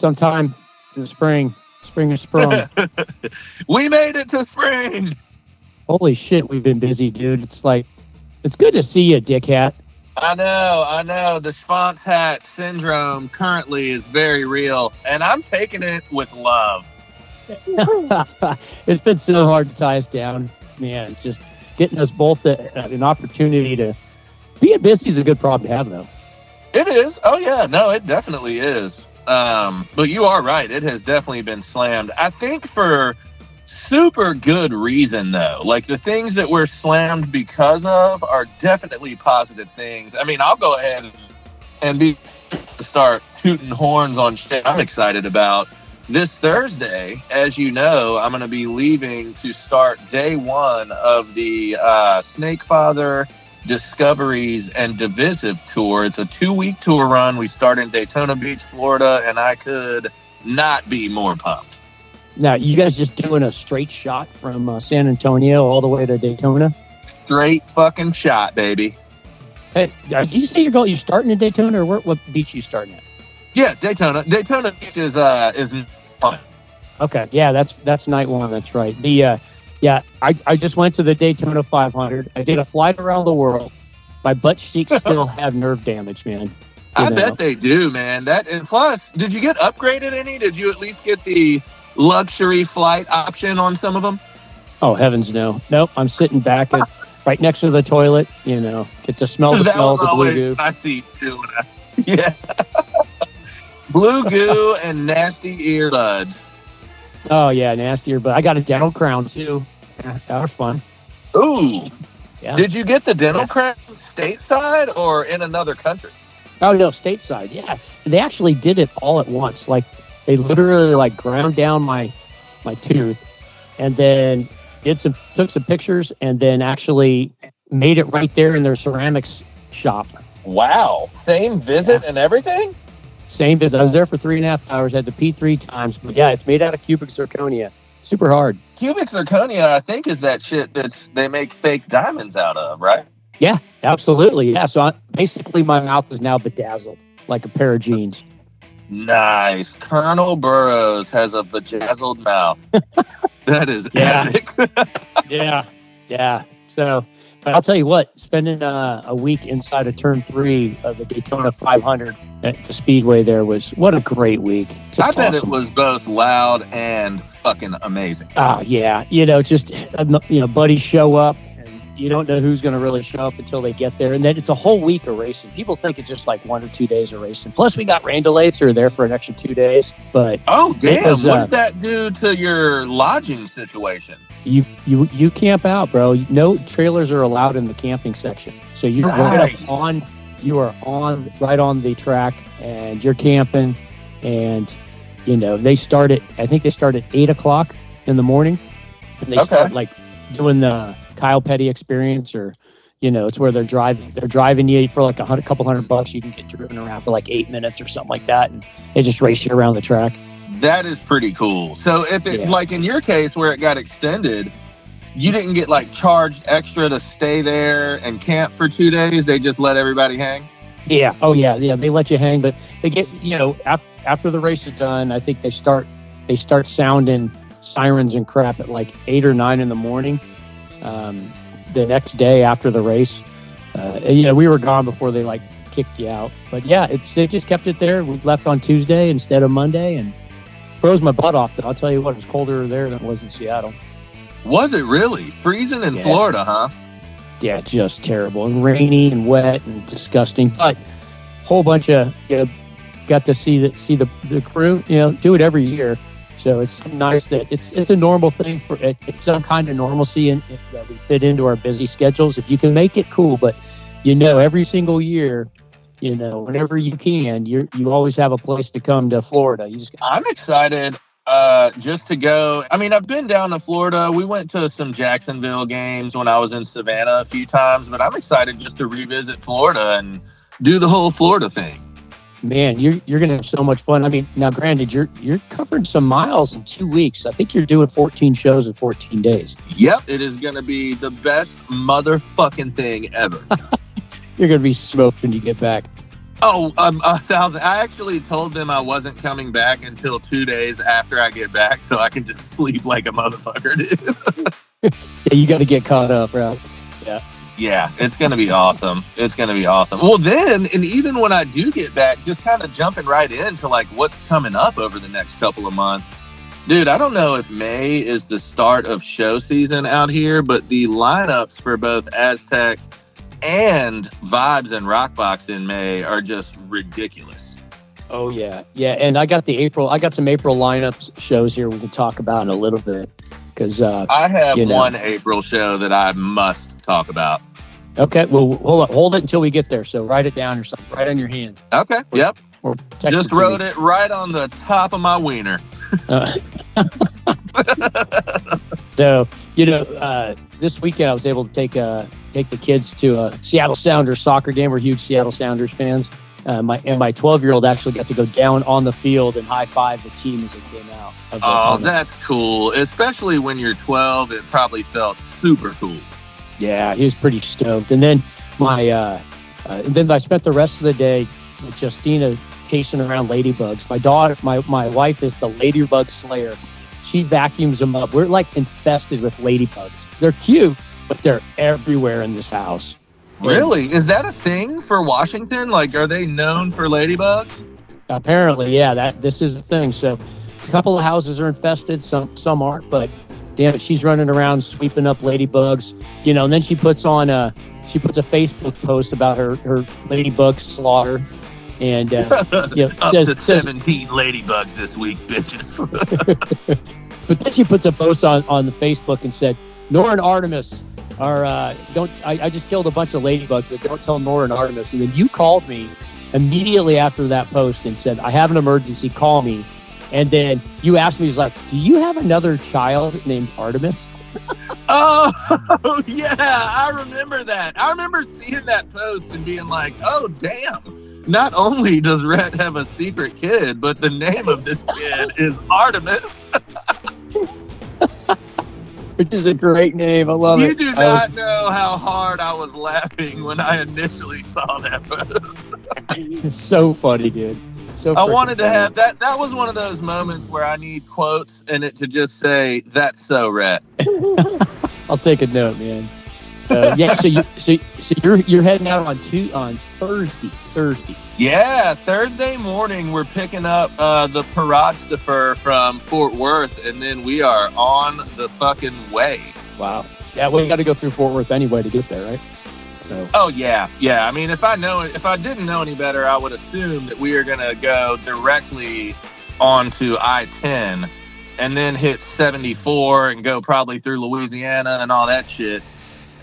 sometime in the spring. Spring is sprung. We made it to spring. Holy shit, we've been busy, dude. It's good to see you, dickhat. I know. The Schwanz hat syndrome currently is very real, and I'm taking it with love. It's been so hard to tie us down, man. It's just getting us both an opportunity to being busy is a good problem to have, though. It is. Oh yeah, no, it definitely is. But you are right. It has definitely been slammed. I think for super good reason, though. Like the things that we're slammed because of are definitely positive things. I mean, I'll go ahead and start tooting horns on shit I'm excited about. This Thursday, as you know, I'm going to be leaving to start day one of the Snakefather Discoveries and Divisive tour. It's a 2-week tour run. We start in Daytona Beach, Florida, and I could not be more pumped. Now, you guys just doing a straight shot from San Antonio all the way to Daytona? Straight fucking shot, baby. Hey, did you say you're starting in Daytona, or what beach are you starting at? Yeah, Daytona. Daytona Beach is fun. Okay, yeah, that's night one. That's right. I just went to the Daytona 500. I did a flight around the world. My butt cheeks still have nerve damage, man. I bet they do, man. And plus, did you get upgraded any? Did you at least get the luxury flight option on some of them? Oh, heavens no. Nope, I'm sitting back right next to the toilet, get to smell the smells of blue goo. I see too. Yeah. Blue goo and nasty earbuds. Oh, yeah, nasty earbud. I got a dental crown, too. Yeah, that was fun. Ooh. Yeah. Did you get the dental crown stateside or in another country? Oh, no, stateside, yeah. They actually did it all at once. Like, they literally, ground down my tooth and then took some pictures and then actually made it right there in their ceramics shop. Wow. Same visit and everything? Same visit. I was there for 3.5 hours. Had to pee 3 times. But yeah, it's made out of cubic zirconia. Super hard. Cubic zirconia, I think, is that shit that they make fake diamonds out of, right? Yeah, absolutely. Yeah. So basically, my mouth is now bedazzled like a pair of jeans. Nice. Colonel Burroughs has a bedazzled mouth. That is epic. Yeah. So, but I'll tell you what, spending a week inside of turn 3 of the Daytona 500 at the Speedway there what a great week. I bet it was both loud and fucking amazing. Oh, yeah. Just, buddies show up and you don't know who's going to really show up until they get there. And then it's a whole week of racing. People think it's just like 1 or 2 days of racing. Plus, we got rain delays, so we're there for an extra 2 days. But oh, damn. What did that do to your lodging situation? You camp out, bro. No trailers are allowed in the camping section. So you're right on the track and you're camping and they start at 8 o'clock in the morning and they start doing the Kyle Petty experience or it's where they're driving you for like a couple $100. You can get driven around for like 8 minutes or something like that and they just race you around the track. That is pretty cool. So if it like in your case where it got extended, you didn't get charged extra to stay there and camp for 2 days. They just let everybody hang. Yeah. Oh yeah. Yeah. They let you hang, but they get after the race is done. I think they start sounding sirens and crap at 8 or 9 in the morning. The next day after the race, we were gone before they kicked you out. But yeah, they just kept it there. We left on Tuesday instead of Monday and froze my butt off. I'll tell you what, it was colder there than it was in Seattle. Was it really? Freezing in Florida, huh? Yeah, just terrible and rainy and wet and disgusting. But whole bunch of got to see the crew. Do it every year. So it's nice that it's a normal thing for it's some kind of normalcy and that we fit into our busy schedules. If you can make it, cool. But every single year, whenever you can, you always have a place to come to Florida. I'm excited just to go. I mean, I've been down to Florida. We went to some Jacksonville games when I was in Savannah a few times, but I'm excited just to revisit Florida and do the whole Florida thing. Man, you're gonna have so much fun. I mean, now granted, you're covering some miles in 2 weeks. I think you're doing 14 shows in 14 days. Yep, it is gonna be the best motherfucking thing ever. You're gonna be smoked when you get back. Oh, 1,000. I actually told them I wasn't coming back until 2 days after I get back, so I can just sleep like a motherfucker, dude. Yeah, you got to get caught up, right? Yeah. Yeah, it's going to be awesome. It's going to be awesome. Well, then, and even when I do get back, just kind of jumping right into like what's coming up over the next couple of months. Dude, I don't know if May is the start of show season out here, but the lineups for both Aztec and Vibes and Rockbox in May are just ridiculous. Oh yeah, yeah. And I got some April lineups shows here we can talk about in a little bit because I have one April show that I must talk about. Okay, well hold it until we get there. So write it down or something. Write on your hand. Okay. Yep. Or just wrote it right on the top of my wiener. So this weekend I was able to take the kids to a Seattle Sounders soccer game. We're huge Seattle Sounders fans. My 12-year-old actually got to go down on the field and high five the team as it came out. Oh, that's cool. Especially when you're 12, it probably felt super cool. Yeah, he was pretty stoked. And then then I spent the rest of the day with Justina chasing around ladybugs. My wife is the ladybug slayer. She vacuums them up. We're like infested with ladybugs. They're cute, but they're everywhere in this house. Really? Is that a thing for Washington? Like, are they known for ladybugs? Apparently, yeah. This is a thing. So, a couple of houses are infested. Some aren't, but damn it, she's running around sweeping up ladybugs. And then she puts a Facebook post about her ladybug slaughter. And says 17 ladybugs this week, bitches. But then she puts a post on the Facebook and said, Nora and Artemis are I just killed a bunch of ladybugs, but don't tell Nora and Artemis. And then you called me immediately after that post and said, I have an emergency, call me. And then you asked me, like, do you have another child named Artemis? Oh, yeah, I remember that. I remember seeing that post and being like, oh, damn. Not only does Rhett have a secret kid, but the name of this kid is Artemis. Which is a great name. I love it. You do not know how hard I was laughing when I initially saw that post. It's so funny, dude. So I wanted to have that. That was one of those moments where I need quotes in it to just say, that's so Rhett. I'll take a note, man. Yeah, so you're heading out on Thursday. Yeah, Thursday morning we're picking up the Parada from Fort Worth, and then we are on the fucking way. Wow. Yeah, well, you got to go through Fort Worth anyway to get there, right? So. Oh yeah. I mean, if I didn't know any better, I would assume that we are gonna go directly onto I-10 and then hit 74 and go probably through Louisiana and all that shit.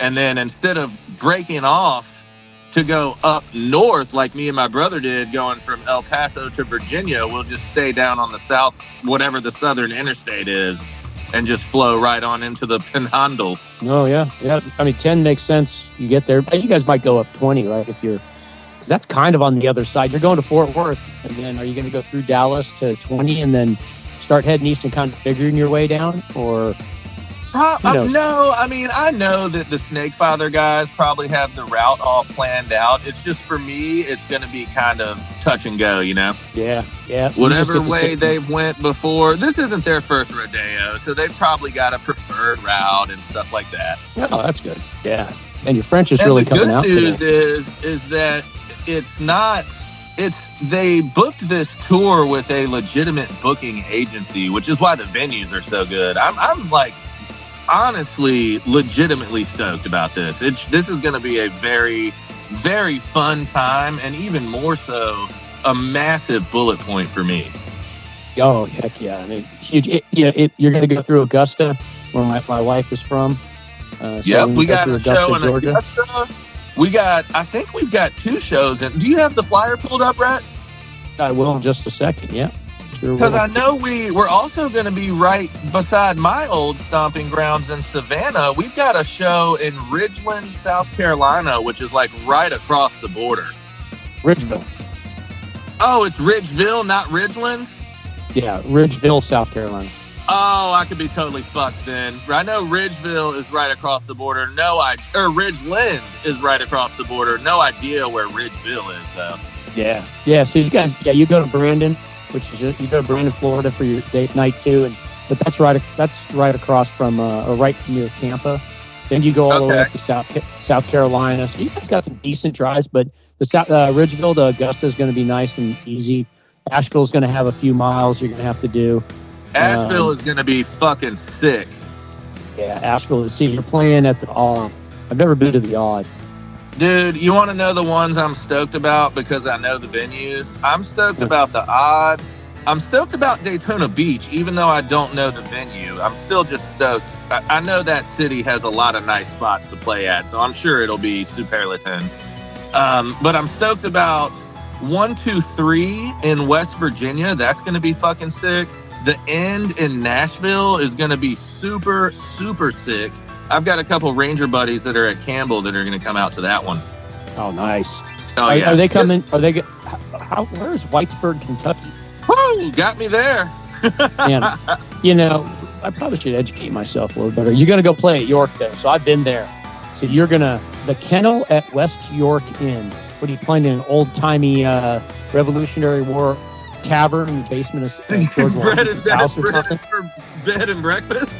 And then instead of breaking off to go up north like me and my brother did, going from El Paso to Virginia, we'll just stay down on the south, whatever the southern interstate is, and just flow right on into the Panhandle. Oh, yeah. Yeah. I mean, 10 makes sense. You get there. You guys might go up 20, right? Because that's kind of on the other side. You're going to Fort Worth, and then are you going to go through Dallas to 20 and then start heading east and kind of figuring your way down? Or... No, I mean, I know that the Snakefather guys probably have the route all planned out. It's just, for me, it's going to be kind of touch and go, Yeah. Whatever way they went before. This isn't their first rodeo, so they've probably got a preferred route and stuff like that. Oh, that's good. Yeah. And your French is really coming out today. The good news is that they booked this tour with a legitimate booking agency, which is why the venues are so good. I'm like, honestly, legitimately stoked about this. This is going to be a very, very fun time, and even more so, a massive bullet point for me. Oh, heck yeah. I mean, huge. You're going to go through Augusta, where my wife is from. Yep, we got a show in Augusta. I think we've got 2 shows. Do you have the flyer pulled up, Rhett? I will in just a second, yeah. Because I know we're also going to be right beside my old stomping grounds in Savannah. We've got a show in Ridgeland, South Carolina, which is like right across the border. Ridgeville. Oh, it's Ridgeville, not Ridgeland? Yeah, Ridgeville, South Carolina. Oh, I could be totally fucked then. I know Ridgeville is right across the border. Ridgeland is right across the border. No idea where Ridgeville is, though. Yeah. So you guys, you go to Brandon, you go to Brandon, Florida for your date night too, but that's right across from or right near Tampa. Then you go all the way up to South Carolina. So you guys got some decent drives, but the Ridgeville to Augusta is going to be nice and easy. Asheville is going to have a few miles you're going to have to do. Asheville is going to be fucking sick. Yeah, Asheville. See, you're playing at the Odd. I've never been to the Odd. Dude, you want to know the ones I'm stoked about because I know the venues? I'm stoked about the Odd. I'm stoked about Daytona Beach, even though I don't know the venue. I'm still just stoked. I know that city has a lot of nice spots to play at, so I'm sure it'll be superlative. But I'm stoked about 123 in West Virginia. That's going to be fucking sick. The End in Nashville is going to be super, super sick. I've got a couple Ranger buddies that are at Campbell that are going to come out to that one. Oh, nice. Oh, yeah. Are they coming? Where's Whitesburg, Kentucky? Woo! Got me there. Man, I probably should educate myself a little better. You're going to go play at York, though. So I've been there. So you're going to, the Kennel at West York Inn. What are you playing in an old-timey Revolutionary War tavern in the basement of George Washington's house or something? Bed and breakfast?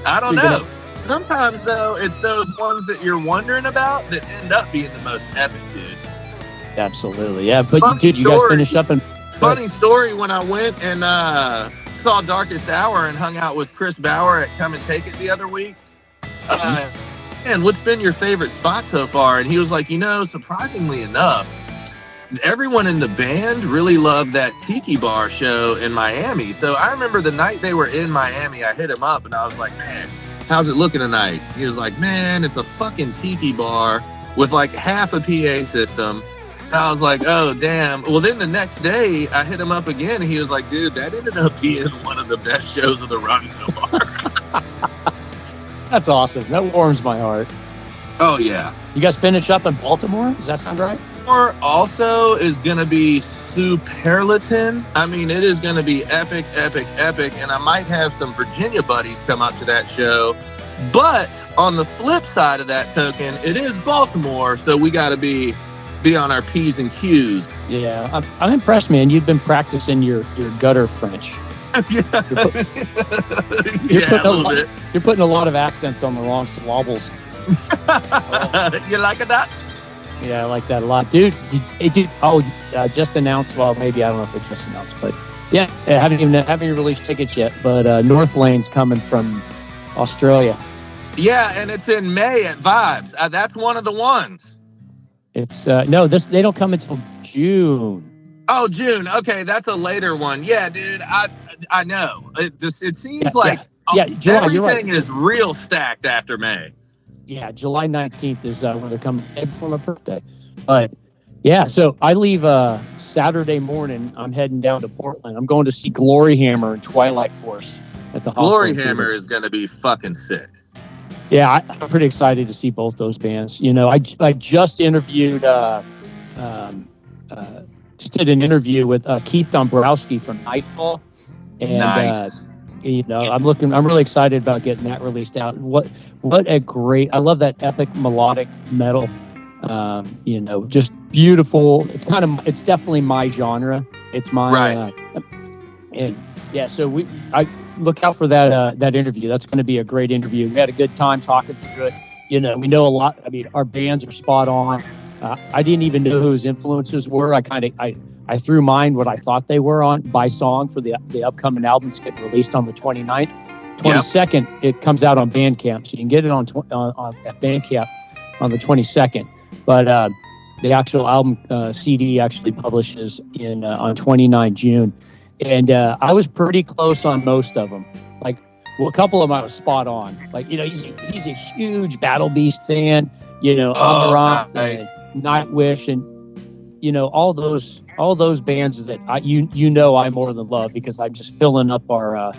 I don't know. Sometimes, though, it's those ones that you're wondering about that end up being the most epic, dude. Absolutely, yeah. But you guys finished up and... Funny story, when I went and saw Darkest Hour and hung out with Chris Bauer at Come and Take It the other week, and what's been your favorite spot so far? And he was like, surprisingly enough, everyone in the band really loved that Tiki Bar show in Miami. So I remember the night they were in Miami, I hit him up and I was like, man, how's it looking tonight? He was like, man, it's a fucking Tiki Bar with like half a PA system. And I was like, oh, damn. Well, then the next day I hit him up again and he was like, dude, that ended up being one of the best shows of the run so far. That's awesome. That warms my heart. Oh, yeah. You guys finish up in Baltimore? Does that sound right? Baltimore also is going to be superlative. I mean, it is going to be epic, epic, epic. And I might have some Virginia buddies come up to that show. But on the flip side of that token, it is Baltimore. So we got to be on our P's and Q's. Yeah, I'm impressed, man. You've been practicing your gutter French. Yeah, a little bit. You're putting a lot of accents on the wrong syllables. You like that? Yeah, I like that a lot, dude. Just announced. Well, maybe I don't know if it's just announced, but yeah, haven't even released tickets yet. But North Lane's coming from Australia. Yeah, and it's in May at Vibes. That's one of the ones. It's they don't come until June. Oh, June. Okay, that's a later one. Yeah, dude. I know. It seems like July, everything is real stacked after May. Yeah, July 19th is when they're coming for my birthday. But yeah, so I leave Saturday morning. I'm heading down to Portland. I'm going to see Glory Hammer and Twilight Force at the Glory Hammer is going to be fucking sick. Yeah, I'm pretty excited to see both those bands. I just interviewed, just did an interview with Keith Dombrowski from Nightfall, and nice. I'm really excited about getting that released out. What a great! I love that epic melodic metal. Just beautiful. It's definitely my genre. It's my right. And yeah, so I look out for that interview. That's going to be a great interview. We had a good time talking through it. We know a lot. I mean, our bands are spot on. I didn't even know who his influences were. I threw mine what I thought they were on by song for the upcoming albums getting released on the 29th. 22nd, yep. It comes out on Bandcamp, so you can get it on at Bandcamp on the 22nd. But the actual album CD actually publishes on 29 June. And I was pretty close on most of them. Like, a couple of them I was spot on. Like, he's a huge Battle Beast fan. Amaranth, nice. Nightwish, and all those bands that I more than love because I'm just filling up our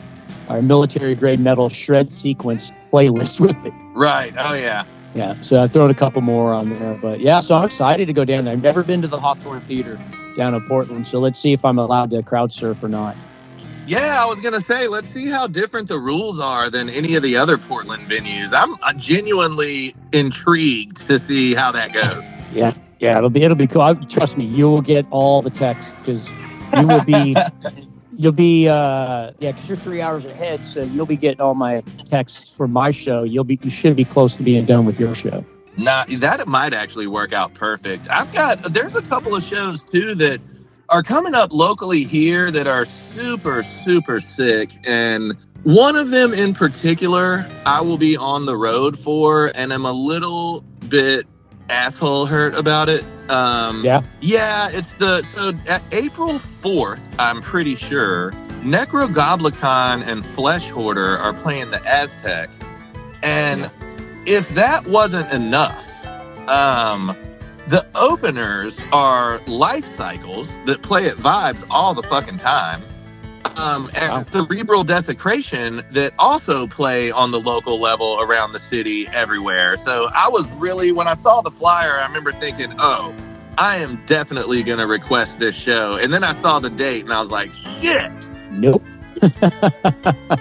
military grade metal shred sequence playlist with it. Right. Oh yeah. Yeah. So I thrown a couple more on there, but yeah. So I'm excited to go down there. I've never been to the Hawthorne Theater down in Portland, so let's see if I'm allowed to crowd surf or not. Yeah, I was gonna say, let's see how different the rules are than any of the other Portland venues. I'm genuinely intrigued to see how that goes. Yeah, Yeah, it'll be cool. Trust me, you will get all the texts because you will be because you're 3 hours ahead, so you'll be getting all my texts for my show. You should be close to being done with your show. Nah, that might actually work out perfect. There's a couple of shows too that are coming up locally here that are super, super sick. And one of them in particular, I will be on the road for, and I'm a little bit asshole hurt about it. Yeah, it's at April 4th, I'm pretty sure, Necrogoblicon and Flesh Hoarder are playing the Aztec. And if that wasn't enough, the openers are Life Cycles that play at Vibes all the fucking time. And Cerebral Desecration that also play on the local level around the city everywhere. So I was really, when I saw the flyer, I remember thinking, oh, I am definitely going to request this show. And then I saw the date and I was like, shit. Nope.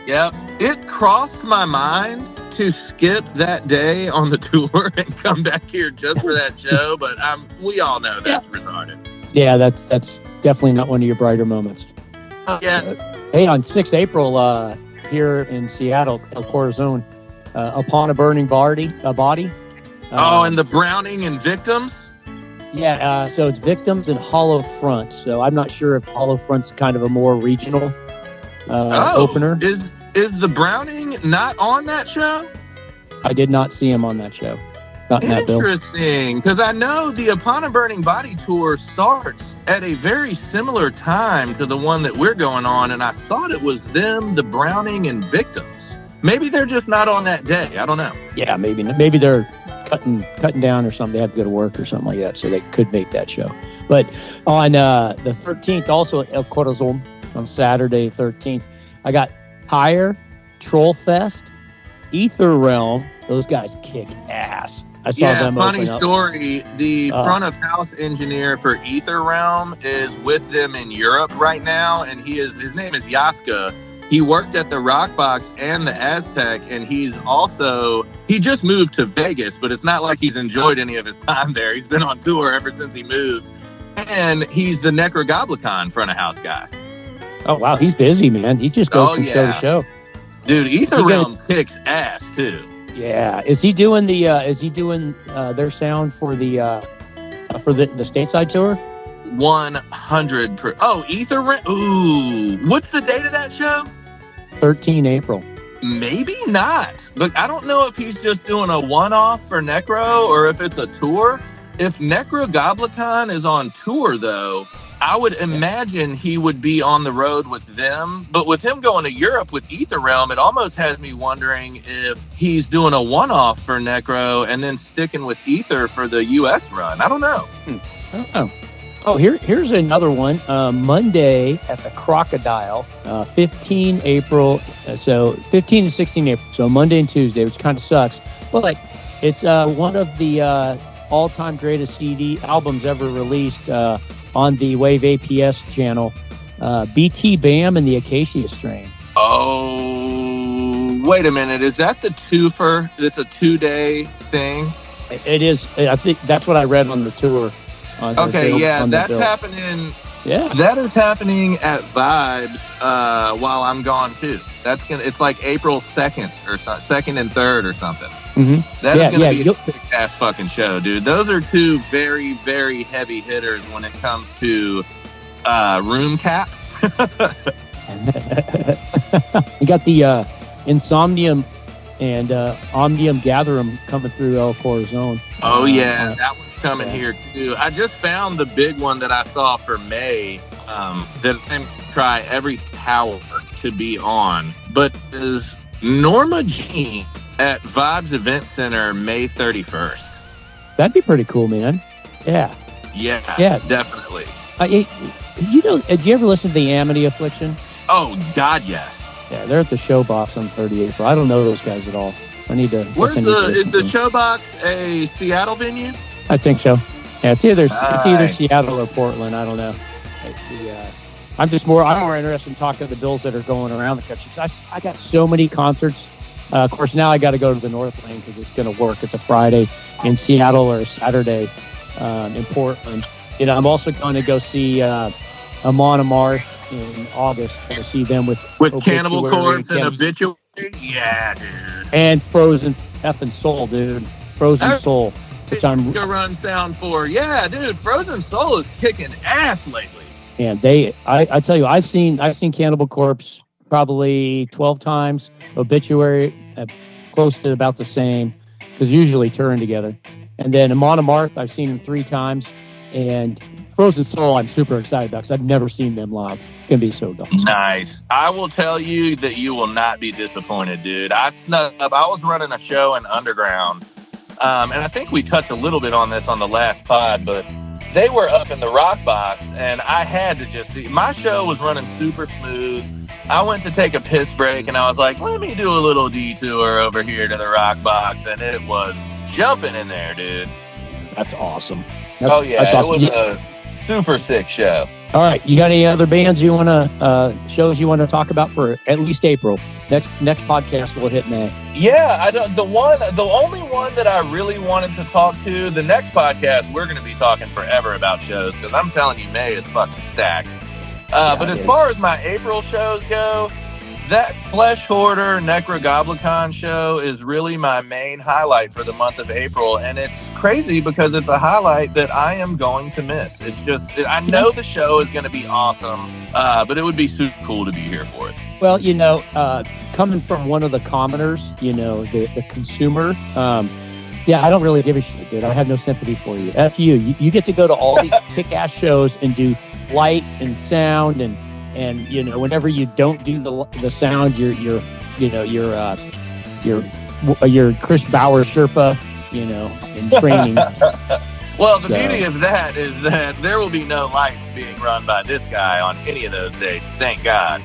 Yep. It crossed my mind to skip that day on the tour and come back here just for that show, but we all know that's retarded. Yeah, that's definitely not one of your brighter moments. Hey, on 6th April here in Seattle, El Corazon, Upon a Burning Body. And the Browning and Victims? Yeah, so it's Victims and Hollow Front. So I'm not sure if Hollow Front's kind of a more regional opener. Is the Browning not on that show? I did not see him on that show. Not in that bill. Interesting, because I know the Upon a Burning Body tour starts at a very similar time to the one that we're going on, and I thought it was them, the Browning and Victims. Maybe they're just not on that day. I don't know. Yeah, maybe they're cutting down or something. They have to go to work or something like that, so they could make that show. But on the 13th, also at El Corazon, on Saturday 13th, I got Higher, Troll Fest, Ether Realm. Those guys kick ass. I saw them. Funny story. The front of house engineer for Ether Realm is with them in Europe right now, and his name is Yaska. He worked at the Rockbox and the Aztec, and he just moved to Vegas, but it's not like he's enjoyed any of his time there. He's been on tour ever since he moved, and he's the Necrogoblicon front of house guy. Oh wow, he's busy, man. He just goes from show to show. Dude, Ether Realm kicks ass too. Yeah, is he doing their sound for the stateside tour? 100%. Oh, Ether Realm. Ooh, what's the date of that show? 13 April. Maybe not. Look, I don't know if he's just doing a one-off for Necro or if it's a tour. If Necrogoblicon is on tour, though, I would imagine he would be on the road with them. But with him going to Europe with Ether Realm, it almost has me wondering if he's doing a one-off for Necro and then sticking with Ether for the U.S. run. I don't know. I don't know. Oh, here's another one. Monday at the Crocodile, 15 April. So 15 and 16 April. So Monday and Tuesday, which kind of sucks. But it's one of the all-time greatest CD albums ever released on the Wave APS channel. BT Bam and the Acacia Strain. Oh, wait a minute. Is that the twofer? It's a 2-day thing? It is. I think that's what I read on the tour. That's happening. Yeah, that is happening at Vibes while I'm gone too. It's like April 2nd or 2nd and 3rd or something. Mm-hmm. That is going to be a big ass fucking show, dude. Those are two very, very heavy hitters when it comes to room cap. You got the Insomnium and Omnium Gatherum coming through El Corazon. Oh yeah, that one's coming here too. I just found the big one that I saw for May that I'm try every power to be on, but is Norma Jean at Vibes Event Center May 31st. That'd be pretty cool, man. Yeah, definitely. Did you ever listen to the Amity Affliction? Oh God, yes. Yeah, they're at the Showbox on 30 April. I don't know those guys at all. I need to. Is the Showbox a Seattle venue? I think so. Yeah, it's either Seattle or Portland. I don't know. I'm more interested in talking to the bills that are going around the country. I got so many concerts. Of course, now I got to go to the North Lane because it's going to work. It's a Friday in Seattle or a Saturday in Portland. I'm also going to go see Amon Amarth in August. I'm going to see them with Cannibal Obituary Corpse and Obituary. Yeah, dude. and Frozen effing Soul, dude. Frozen Soul, which I'm runs down for. Yeah, dude. Frozen Soul is kicking ass lately. And I tell you, I've seen Cannibal Corpse probably 12 times. Obituary close to about the same, because usually touring together. And then Amon Amarth, I've seen him 3 times. And Frozen Soul, I'm super excited about because I've never seen them live. It's going to be so awesome. Nice. I will tell you that you will not be disappointed, dude. I snuck up. I was running a show in Underground. And I think we touched a little bit on this on the last pod, but they were up in the Rock Box, and I had to just see. My show was running super smooth. I went to take a piss break, and I was like, let me do a little detour over here to the Rock Box, and it was jumping in there, dude. That's awesome. That's awesome. It was a super sick show. All right, you got any other bands you want to shows you want to talk about for at least April? Next podcast we'll hit May. Yeah, I don't. The only one that I really wanted to talk to. The next podcast we're going to be talking forever about shows because I'm telling you, May is fucking stacked. But as far as my April shows go, that Flesh Hoarder Necrogoblicon show is really my main highlight for the month of April, and it's crazy because it's a highlight that I am going to miss. It's just, I know the show is going to be awesome, but it would be super cool to be here for it. Well, coming from one of the commoners, the consumer, I don't really give a shit, dude. I have no sympathy for you. F you. You get to go to all these kick-ass shows and do light and sound and whenever you don't do the sound, you're Chris Bauer Sherpa, in training. Well, the beauty of that is that there will be no lights being run by this guy on any of those dates. Thank God.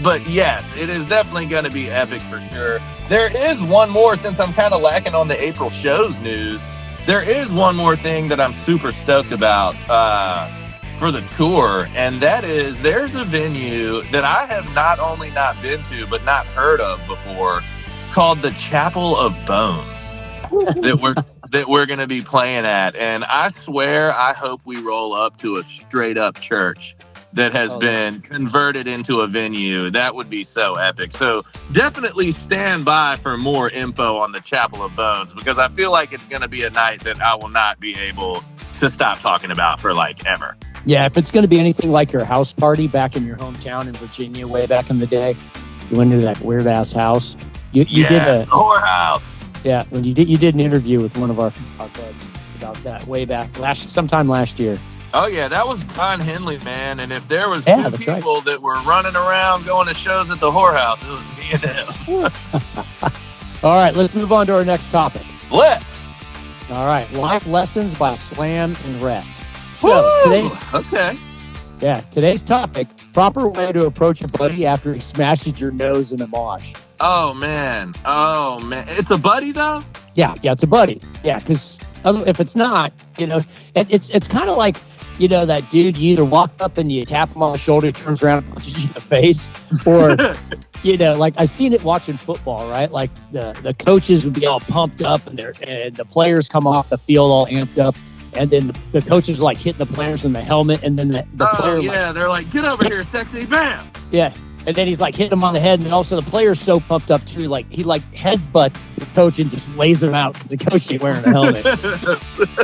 But yes, it is definitely going to be epic for sure. There is one more, since I'm kind of lacking on the April shows news. There is one more thing that I'm super stoked about for the tour, and that is there's a venue that I have not only not been to but not heard of before called the Chapel of Bones that we're going to be playing at. And I swear I hope we roll up to a straight up church that has been converted into a venue. That would be so epic. So definitely stand by for more info on the Chapel of Bones, because I feel like it's going to be a night that I will not be able to stop talking about for ever. Yeah, if it's going to be anything like your house party back in your hometown in Virginia way back in the day, you went into that weird ass house. You did a whorehouse. Yeah, when you did an interview with one of our buds about that way back sometime last year. Oh yeah, that was Don Henley, man. And if there was two people that were running around going to shows at the whorehouse, it was me and him. All right, let's move on to our next topic. Let's. All right, life lessons by Slam and Rhett. So today's topic: proper way to approach a buddy after he smashes your nose in a mosh. Oh man, it's a buddy though. Yeah, it's a buddy. Yeah, because if it's not, it's kind of like that dude. You either walk up and you tap him on the shoulder, he turns around and punches you in the face, or like I've seen it watching football, right? Like the coaches would be all pumped up, and the players come off the field all amped up. And then the coaches like hitting the players in the helmet, and then the player, they're like, "Get over here, sexy!" Bam. Yeah, and then he's like hitting him on the head, and then also the player's so pumped up too, like he headsbutts the coach and just lays him out because the coach ain't wearing a helmet.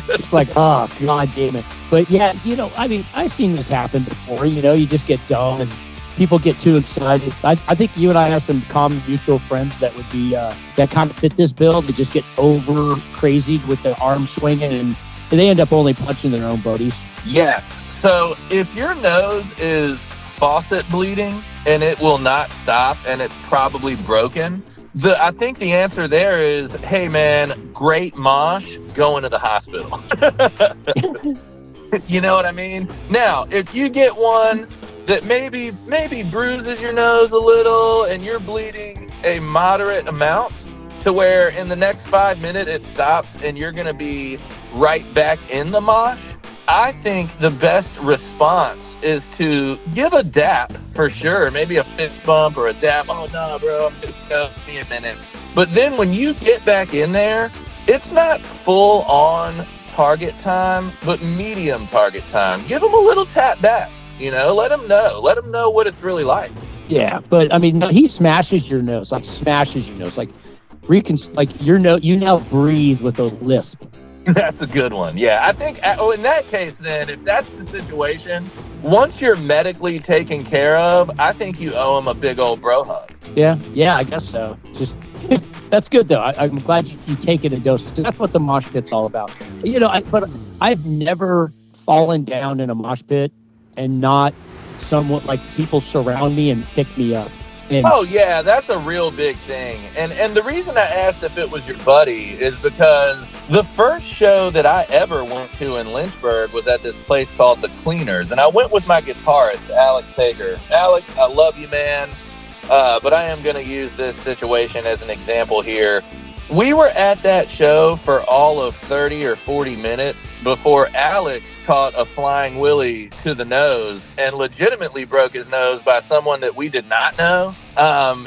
It's like, oh god damn it! But yeah, I mean, I've seen this happen before. You just get dumb and people get too excited. I think you and I have some common mutual friends that would be that kind of fit this bill. They just get over crazy with their arm swinging and they end up only punching their own buddies. Yes. So if your nose is faucet bleeding and it will not stop and it's probably broken, I think the answer there is, hey man, great mosh, going to the hospital. You know what I mean? Now, if you get one that maybe bruises your nose a little and you're bleeding a moderate amount to where in the next 5 minutes it stops and you're going to be right back in the mosh, I think the best response is to give a dap for sure. Maybe a fist bump or a dap. Oh no, bro, I'm gonna go. Give me a minute. But then when you get back in there, it's not full on target time, but medium target time. Give them a little tap back, let them know what it's really like. Yeah, but I mean, no, he smashes your nose, like your nose. You now breathe with those lisp. That's a good one. Yeah, I think. Oh, in that case, then, if that's the situation, once you're medically taken care of, I think you owe him a big old bro hug. Yeah, I guess so. Just that's good though. I'm glad you take it in doses. That's what the mosh pit's all about. But I've never fallen down in a mosh pit and not somewhat like people surround me and pick me up. Oh yeah, that's a real big thing. And the reason I asked if it was your buddy is because the first show that I ever went to in Lynchburg was at this place called The Cleaners, and I went with my guitarist, Alex Sager. Alex, I love you, man, but I am going to use this situation as an example here. We were at that show for all of 30 or 40 minutes before Alex caught a flying willy to the nose and legitimately broke his nose by someone that we did not know.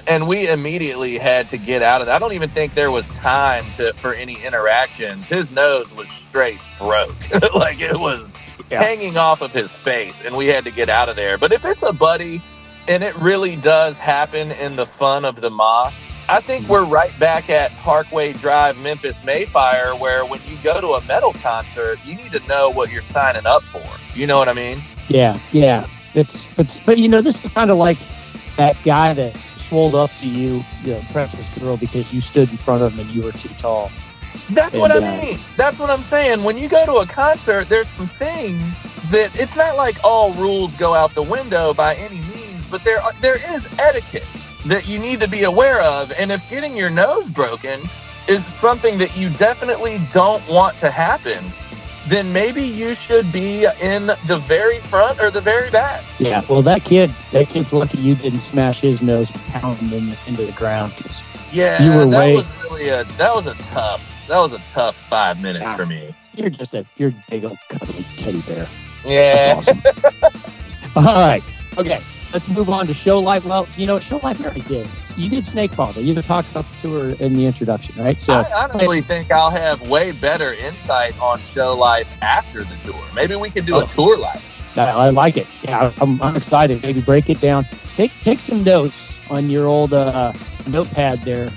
And we immediately had to get out of that. I don't even think there was time for any interactions. His nose was straight broke. Like it was hanging off of his face, and we had to get out of there. But if it's a buddy and it really does happen in the fun of the mosh, I think we're right back at Parkway Drive, Memphis, Mayfire, where when you go to a metal concert, you need to know what you're signing up for. You know what I mean? Yeah. But this is kind of like that guy that swolled up to you, impressed this girl because you stood in front of him and you were too tall. That's what I mean. That's what I'm saying. When you go to a concert, there's some things that it's not like all rules go out the window by any means, but there is etiquette that you need to be aware of. And if getting your nose broken is something that you definitely don't want to happen, then maybe you should be in the very front or the very back. Yeah, well, that kid's lucky you didn't smash his nose pounding into the ground. Yeah, that was a tough 5 minutes for me. You're a big old cuddly teddy bear. Yeah. That's awesome. All right. Okay. Let's move on to show life. Well, show life we already did. You did Snake Father. You talked about the tour in the introduction, right? So I honestly think I'll have way better insight on show life after the tour. Maybe we could do a tour life. I like it. Yeah, I'm excited. Maybe break it down. Take some notes on your old notepad there.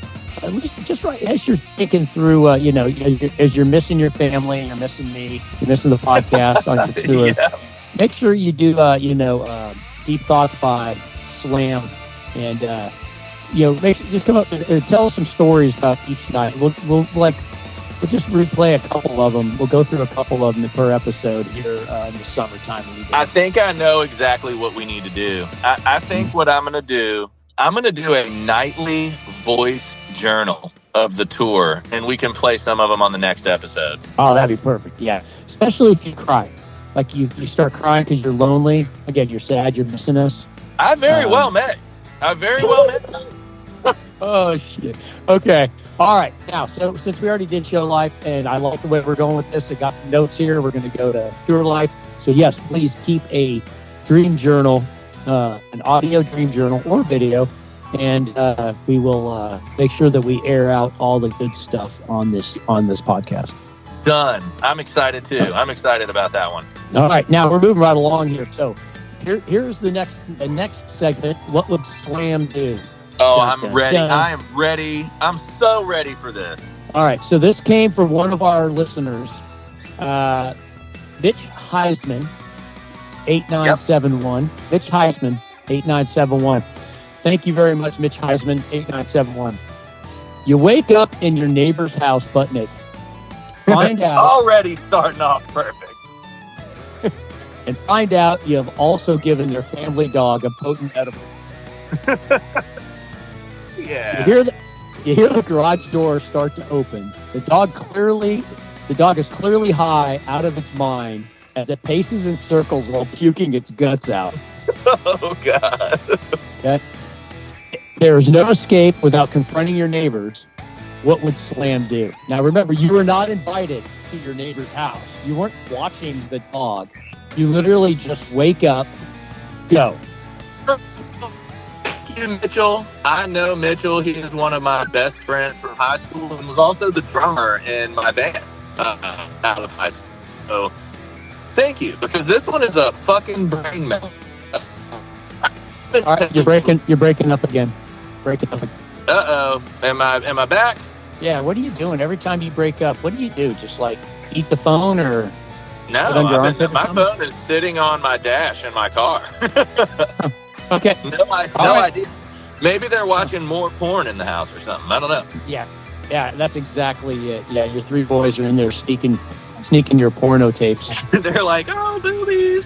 Just right as you're thinking through, as you're missing your family, you're missing me, you're missing the podcast on your tour. Yeah. Make sure you do, Deep Thoughts by Slam, and just come up and tell us some stories about each night. We'll just replay a couple of them. We'll go through a couple of them per episode here in the summertime. I think I know exactly what we need to do. I think what I'm going to do a nightly voice journal of the tour, and we can play some of them on the next episode. Oh, that'd be perfect. Yeah, especially if you cry. Like you start crying because you're lonely. Again, you're sad. You're missing us. I very well may. Oh shit. Okay. All right. Now, so since we already did show life, and I like the way we're going with this, I got some notes here. We're going to go to tour life. So yes, please keep a dream journal, an audio dream journal or video, and we will make sure that we air out all the good stuff on this podcast. Done. I'm excited too. I'm excited about that one. All right, now we're moving right along here. So here's the next segment. What would Slam do? Oh, I'm ready. I am ready. I'm so ready for this. All right, so this came from one of our listeners, Mitch Heisman, 8971. Yep. Mitch Heisman, 8971. Thank you very much, Mitch Heisman, 8971. You wake up in your neighbor's house butt naked. Find out already starting off perfect. And find out you have also given your family dog a potent edible. Yeah. You hear the garage door start to open. The dog is clearly high out of its mind as it paces in circles while puking its guts out. Oh God. Okay. There is no escape without confronting your neighbors. What would Slam do? Now, remember, you were not invited to your neighbor's house. You weren't watching the dog. You literally just wake up, go. you, Mitchell. I know Mitchell. He is one of my best friends from high school and was also the drummer in my band out of high school. So thank you, because this one is a fucking brain melt. All right, you're breaking up again. Breaking up again. Uh-oh. Am I back? Yeah, what are you doing? Every time you break up, what do you do? Just like eat the phone or No, my phone is sitting on my dash in my car. Okay. No idea. Maybe they're watching more porn in the house or something. I don't know. Yeah, that's exactly it. Yeah, your three boys are in there sneaking your porno tapes. They're like, oh, boobies.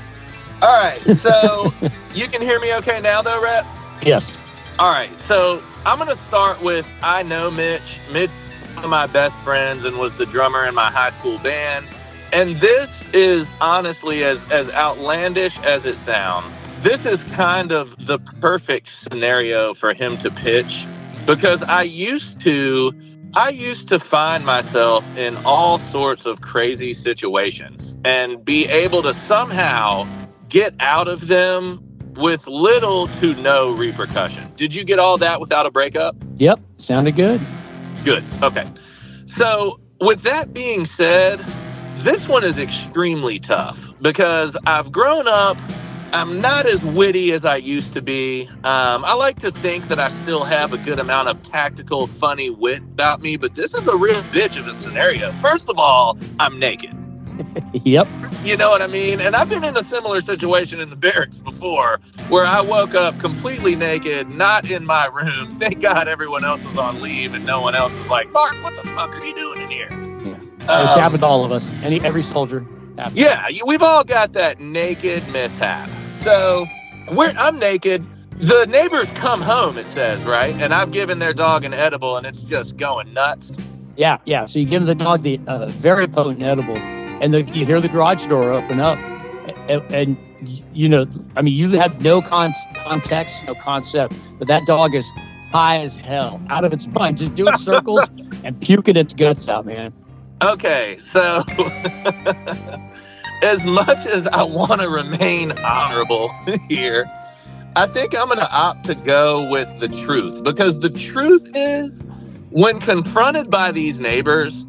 All right, so you can hear me okay now, though, Rhett? Yes. All right, so I'm going to start with I know Mitch. Mitch is one of my best friends and was the drummer in my high school band. And this is honestly, as outlandish as it sounds, this is kind of the perfect scenario for him to pitch, because I used to find myself in all sorts of crazy situations and be able to somehow get out of them with little to no repercussion. Did you get all that without a breakup? Yep. Sounded good. Good. Okay. So with that being said, this one is extremely tough because I've grown up. I'm not as witty as I used to be. I like to think that I still have a good amount of tactical, funny wit about me, but this is a real bitch of a scenario. First of all, I'm naked. Yep. You know what I mean? And I've been in a similar situation in the barracks before where I woke up completely naked, not in my room. Thank God everyone else was on leave and no one else was like, Mark, what the fuck are you doing in here? Yeah. It's happened to all of us. Every soldier. Yeah, we've all got that naked mishap. So I'm naked. The neighbors come home, it says, right? And I've given their dog an edible and it's just going nuts. Yeah. So you give the dog the very potent edible, and you hear the garage door open up, and you know, I mean, you have no context, no concept, but that dog is high as hell, out of its mind, just doing circles and puking its guts out, man. Okay, so as much as I want to remain honorable here, I think I'm going to opt to go with the truth, because the truth is, when confronted by these neighbors,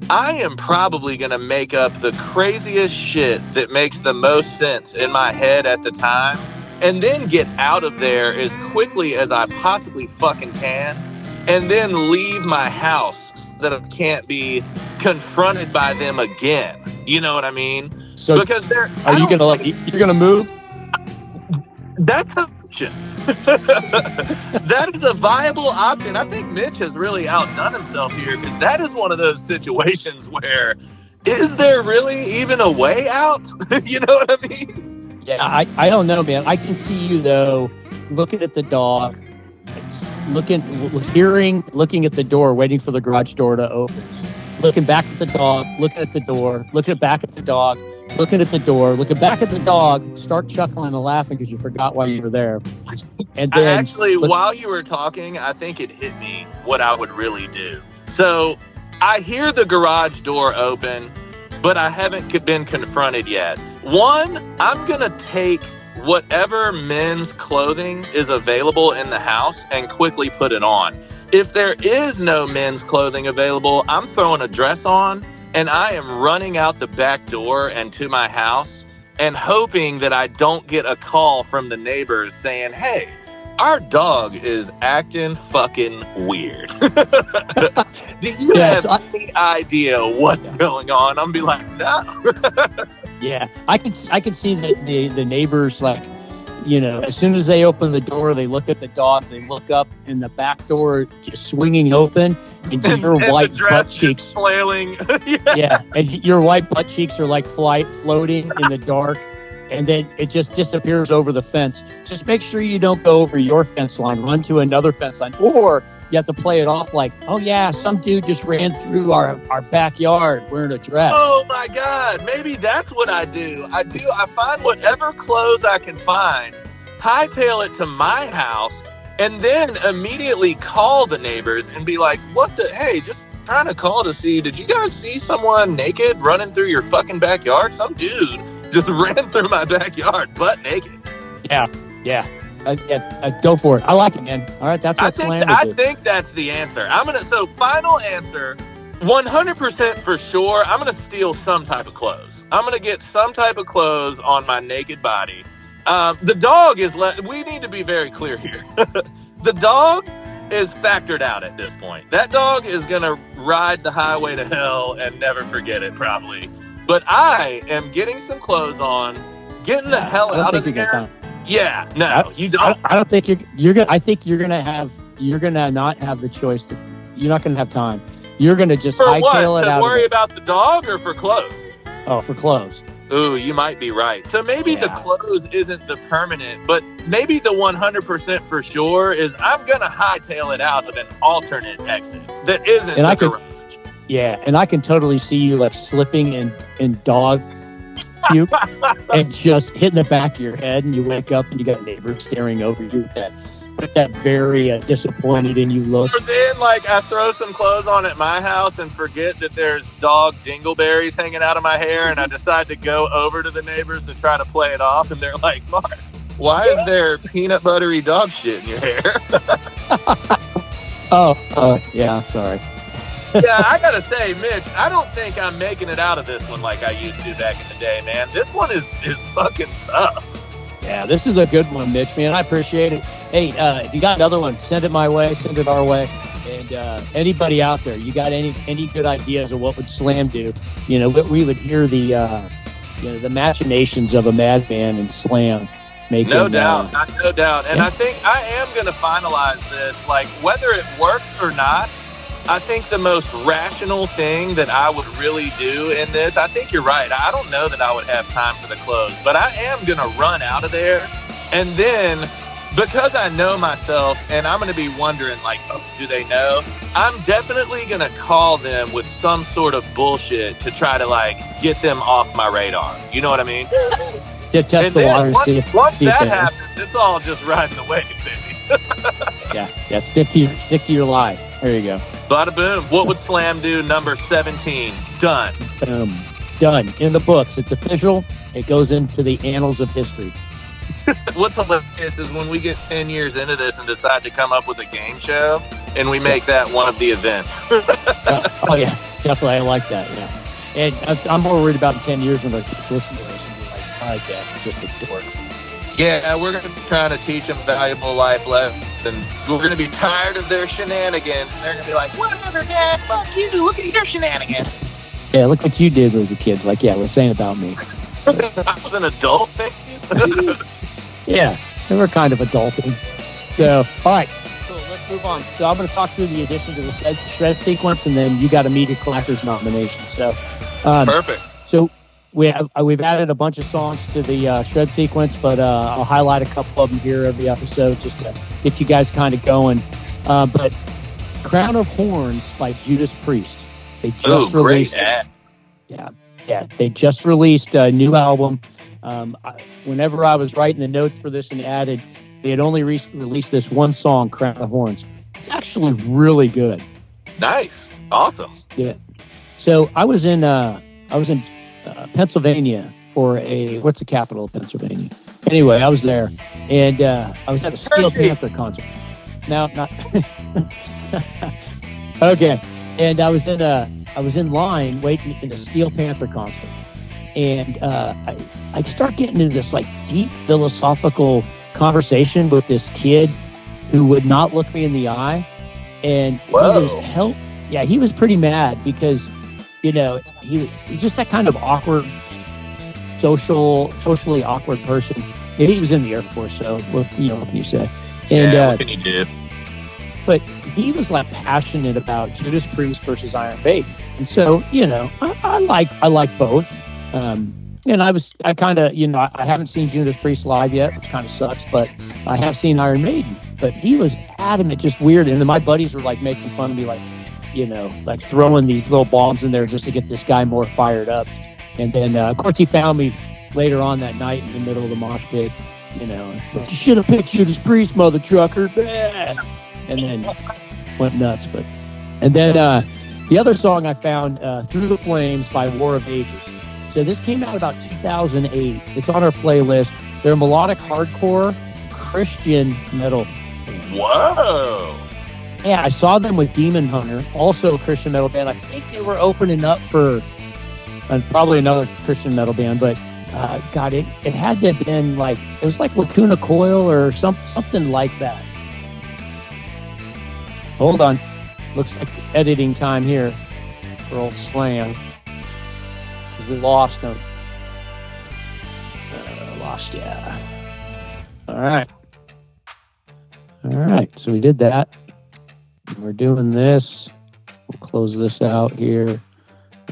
I am probably going to make up the craziest shit that makes the most sense in my head at the time, and then get out of there as quickly as I possibly fucking can, and then leave my house that I can't be confronted by them again. You know what I mean? So because you're gonna move? That's an option. That is a viable option. I think Mitch has really outdone himself here, because that is one of those situations where, is there really even a way out? You know what I mean? Yeah, I don't know, man. I can see you though, looking at the dog, looking at the door, waiting for the garage door to open, looking back at the dog, looking at the door, looking back at the dog, looking at the door, looking back at the dog, start chuckling and laughing because you forgot why you were there. And then while you were talking, I think it hit me what I would really do. So I hear the garage door open, but I haven't been confronted yet. One, I'm going to take whatever men's clothing is available in the house and quickly put it on. If there is no men's clothing available, I'm throwing a dress on and I am running out the back door and to my house and hoping that I don't get a call from the neighbors saying, hey, our dog is acting fucking weird. Do you have any idea what's going on? I'm be like, no. Yeah, I can see the neighbors, like, you know, as soon as they open the door, they look at the dog, they look up, and the back door just swinging open, and your white butt cheeks flailing. Yeah, and your white butt cheeks are like floating in the dark, and then it just disappears over the fence. Just make sure you don't go over your fence line, run to another fence line, or you have to play it off like, oh yeah, some dude just ran through our backyard wearing a dress. Oh my God, maybe that's what I do. I find whatever clothes I can find, hightail it to my house, and then immediately call the neighbors and be like, hey, just trying to call to see, did you guys see someone naked running through your fucking backyard? Some dude just ran through my backyard butt naked. Yeah. Go for it. I like it, man. All right, that's what Slam I is. think that's the answer. So final answer, 100% for sure. I'm gonna steal some type of clothes. I'm gonna get some type of clothes on my naked body. The dog is. We need to be very clear here. The dog is factored out at this point. That dog is gonna ride the highway to hell and never forget it, probably. But I am getting some clothes on, getting the hell out of there. Yeah, no, you don't. I don't think you're gonna. I think you're gonna not have the choice to. You're not gonna have time. You're gonna just hightail it out. To worry about the dog or for clothes? Oh, for clothes. Ooh, you might be right. So maybe the clothes isn't the permanent, but maybe the 100% for sure is I'm gonna hightail it out of an alternate exit that isn't the garage. Yeah, and I can totally see you like slipping in dog puke and just hitting the back of your head, and you wake up and you got neighbors staring over you with that very disappointed in you look. Or then, like, I throw some clothes on at my house and forget that there's dog dingleberries hanging out of my hair, and I decide to go over to the neighbors to try to play it off, and they're like, Mark, why is there peanut buttery dog shit in your hair? Yeah, sorry. Yeah, I gotta say, Mitch, I don't think I'm making it out of this one like I used to back in the day, man. This one is fucking tough. Yeah, this is a good one, Mitch, man. I appreciate it. Hey, if you got another one, send it my way, send it our way. And anybody out there, you got any good ideas of what would Slam do? You know, we would hear the machinations of a madman in Slam. No doubt. And I think I am going to finalize this, like, whether it works or not. I think the most rational thing that I would really do in this, I think you're right. I don't know that I would have time for the clothes, but I am going to run out of there. And then, because I know myself and I'm going to be wondering, like, oh, do they know? I'm definitely going to call them with some sort of bullshit to try to, like, get them off my radar. You know what I mean? To test the water. Once that happens, it's all just riding the wave, baby. Yeah. Stick to your lie. There you go. Bada boom. What would Slam do? Number 17. Done. Boom. Done. In the books. It's official. It goes into the annals of history. What's hilarious is when we get 10 years into this and decide to come up with a game show, and we make that one of the events. Oh, yeah. Definitely. I like that. Yeah. And I'm more worried about in 10 years when our kids listen to this and be like, all right, Dad, just a dork. Yeah, we're going to be trying to teach them valuable life lessons, and we're going to be tired of their shenanigans. And they're going to be like, whatever, Dad, fuck you, look at your shenanigans. Yeah, look what you did as a kid. Like, yeah, we're saying about me. I was an adult, thank you. Yeah, they were kind of adulting. So, all right, so let's move on. So I'm going to talk through the addition to the shred sequence, and then you got a Meaty Klackers nomination. So, perfect. So we've added a bunch of songs to the shred sequence, but I'll highlight a couple of them here every episode just to get you guys kind of going. But Crown of Horns by Judas Priest. They just released. Yeah. They just released a new album. Whenever I was writing the notes for this and added, they had only released this one song, Crown of Horns. It's actually really good. Nice. Awesome. Yeah. So I was in Pennsylvania for what's the capital of Pennsylvania? Anyway, I was there, and I was at a Steel Panther concert. No, not okay. And I was in line waiting in a Steel Panther concert, and I start getting into this like deep philosophical conversation with this kid who would not look me in the eye, and he was pretty mad because he's just that kind of awkward, socially awkward person. He was in the Air Force, so what can you say? And what can you do? But he was like passionate about Judas Priest versus Iron Maiden, and so I like both. And I kind of I haven't seen Judas Priest live yet, which kind of sucks, but I have seen Iron Maiden. But he was adamant, just weird, and then my buddies were like making fun of me, like like throwing these little bombs in there just to get this guy more fired up. And then of course he found me later on that night in the middle of the mosh pit. Like, you should have picked Judas Priest, mother trucker. And then went nuts. And then the other song I found, Through the Flames by War of Ages. So this came out about 2008. It's on our playlist. They're melodic hardcore, Christian metal. Whoa. Yeah, I saw them with Demon Hunter, also a Christian metal band. I think they were opening up for probably another Christian metal band, but God, it had to have been like, it was like Lacuna Coil or something like that. Hold on. Looks like editing time here for old Slam. Because we lost him. Yeah. All right. So we did that. We're doing this. We'll close this out here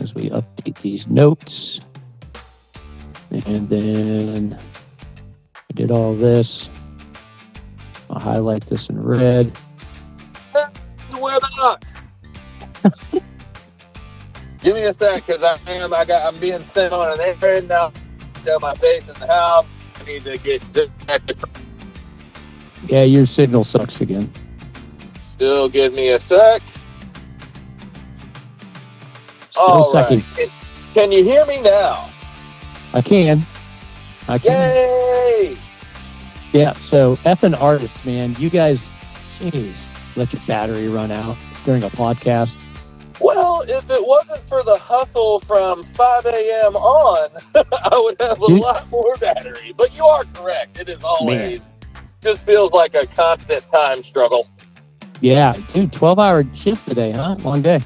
as we update these notes. And then I did all this. I'll highlight this in red. Went up. Give me a sec, because I'm being sent on an errand now. Tell my face in the house. I need to get disconnected. Yeah, your signal sucks again. Still give me a sec. Still sucking. Right. Can you hear me now? I can. Yay! Yeah, so effing artists, man. You guys, jeez, let your battery run out during a podcast. Well, if it wasn't for the hustle from 5 a.m. on, I would have a lot more battery. But you are correct. It is always, just feels like a constant time struggle. Yeah, dude, 12-hour shift today, huh? Long day.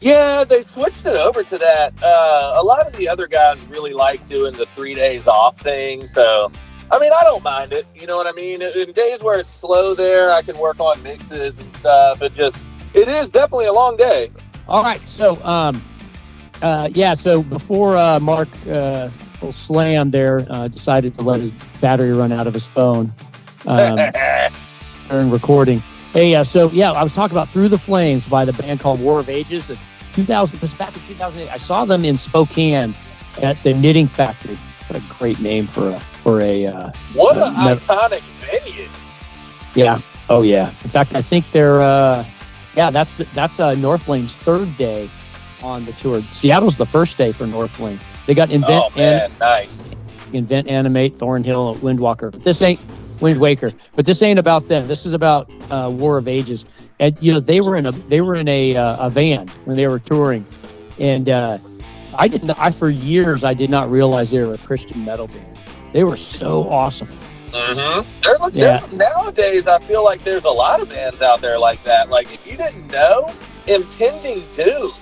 Yeah, they switched it over to that. A lot of the other guys really like doing the 3 days off thing. So, I mean, I don't mind it. You know what I mean? In days where it's slow there, I can work on mixes and stuff. It is definitely a long day. All right. So, so before Mark Slam there decided to let his battery run out of his phone during recording. Hey, I was talking about Through the Flames by the band called War of Ages. This was back in 2008. I saw them in Spokane at the Knitting Factory. What a great name for a what an iconic venue. Yeah. Oh yeah. In fact, I think they're that's North Lane's third day on the tour. Seattle's the first day for North Lane. They got nice. Invent, Animate, Thornhill, Windwalker. But this ain't Wind Waker. But this ain't about them. This is about War of Ages. And they were in a van when they were touring, and for years I did not realize they were a Christian metal band. They were so awesome. Mm-hmm. Nowadays, I feel like there's a lot of bands out there like that. Like, if you didn't know, Impending Doom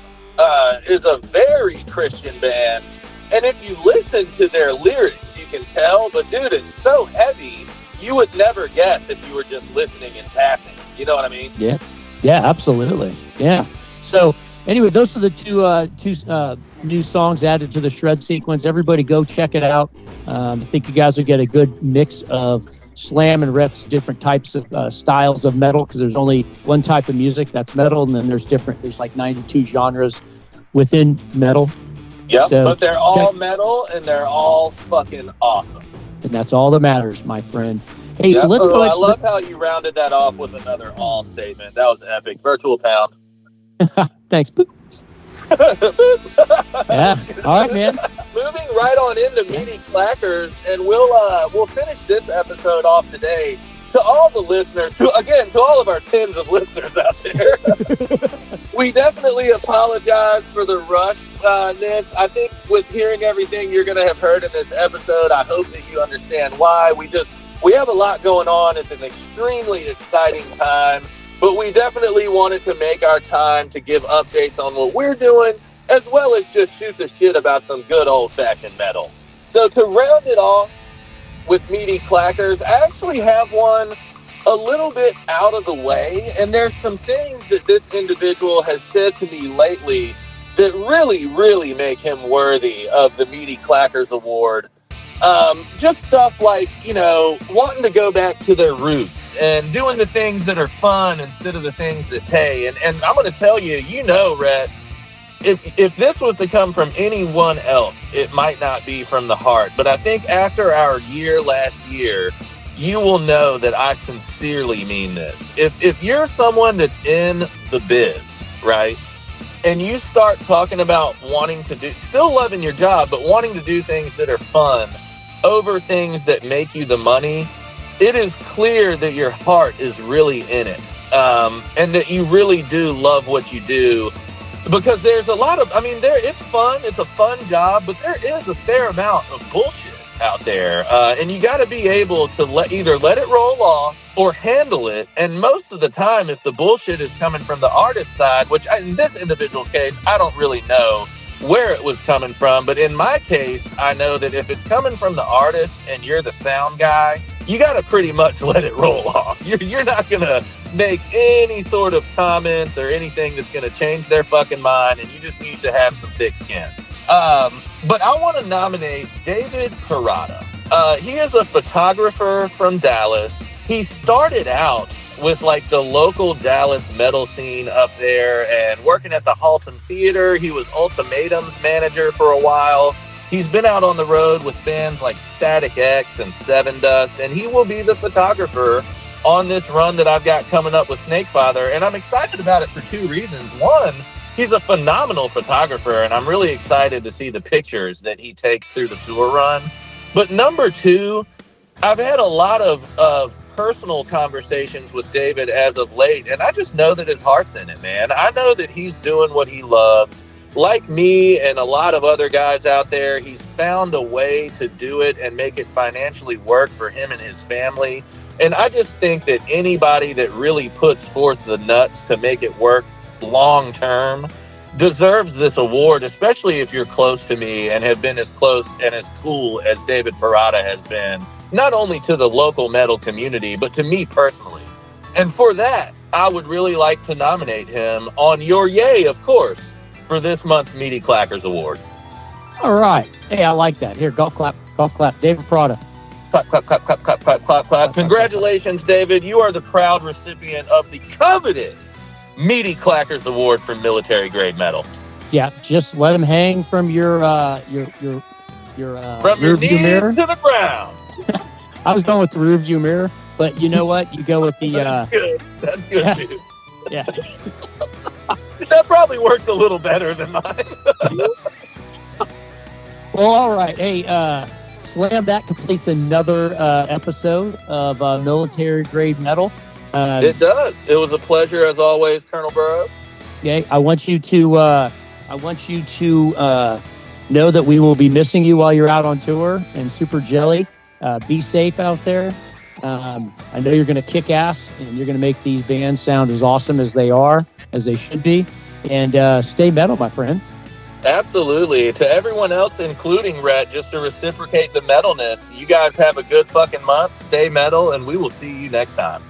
is a very Christian band. And if you listen to their lyrics, you can tell. But, dude, it's so heavy, you would never guess if you were just listening in passing. You know what I mean? Yeah. Yeah, absolutely. Yeah. So, anyway, those are the two new songs added to the Shred sequence. Everybody go check it out. I think you guys will get a good mix of Slam and Rhett's different types of styles of metal, because there's only one type of music that's metal, and then there's like 92 genres within metal. Yep, so, but they're all metal, and they're all fucking awesome. And that's all that matters, my friend. Hey, so let's go. I love how you rounded that off with another all statement. That was epic. Virtual pound. Thanks. Boop. Yeah. All right, man. Moving right on into Meaty Klackers, and we'll finish this episode off today. To all the listeners, to all of our tens of listeners out there, we definitely apologize for the rushness. I think with hearing everything you're going to have heard in this episode, I hope that you understand why. We have a lot going on. It's an extremely exciting time, but we definitely wanted to make our time to give updates on what we're doing, as well as just shoot the shit about some good old-fashioned metal. So to round it off with Meaty Klackers, I actually have one a little bit out of the way, and there's some things that this individual has said to me lately that really, really make him worthy of the Meaty Klackers Award. Just stuff like, wanting to go back to their roots and doing the things that are fun instead of the things that pay. And I'm going to tell you, Rhett, if this was to come from anyone else, it might not be from the heart. But I think after our year last year, you will know that I sincerely mean this. If you're someone that's in the biz, right, and you start talking about wanting to do, still loving your job, but wanting to do things that are fun over things that make you the money, it is clear that your heart is really in it, and that you really do love what you do. Because there's a lot of, it's fun. It's a fun job, but there is a fair amount of bullshit out there. And you got to be able to either let it roll off or handle it. And most of the time, if the bullshit is coming from the artist side, which in this individual's case, I don't really know where it was coming from. But in my case, I know that if it's coming from the artist and you're the sound guy, you got to pretty much let it roll off. You're not going to make any sort of comments or anything that's going to change their fucking mind, and you just need to have some thick skin. But I want to nominate David Parada. He is a photographer from Dallas. He started out with like the local Dallas metal scene up there and working at the Halton Theater. He was Ultimatum's manager for a while. He's been out on the road with bands like Static X and Seven Dust, and he will be the photographer on this run that I've got coming up with Snakefather. And I'm excited about it for two reasons. One, he's a phenomenal photographer, and I'm really excited to see the pictures that he takes through the tour run. But number two, I've had a lot of personal conversations with David as of late, and I just know that his heart's in it, man. I know that he's doing what he loves. Like me and a lot of other guys out there, he's found a way to do it and make it financially work for him and his family. And I just think that anybody that really puts forth the nuts to make it work long term deserves this award, especially if you're close to me and have been as close and as cool as David Parada has been, not only to the local metal community, but to me personally. And for that, I would really like to nominate him on your yay, of course, for this month's Meaty Klackers Award. All right. Hey, I like that. Here, golf clap, David Parada. Clap, clap, clap, clap, clap, clap, clap, clap. Congratulations, David. You are the proud recipient of the coveted Meaty Klackers Award for military grade metal. Yeah, just let him hang from your from your knees mirror to the ground. I was going with the rear view mirror, but you know what? You go with the. That's good. That's good, yeah. Dude. Yeah. That probably worked a little better than mine. Well, all right. Hey, Slam, that completes another episode of military grade metal. It does. It was a pleasure as always, Colonel Burroughs. Okay, I want you to know that we will be missing you while you're out on tour. And Super Jelly, be safe out there. I know you're going to kick ass, and you're going to make these bands sound as awesome as they are, as they should be. And stay metal, my friend. Absolutely. To everyone else, including Rhett, just to reciprocate the metalness, you guys have a good fucking month. Stay metal, and we will see you next time.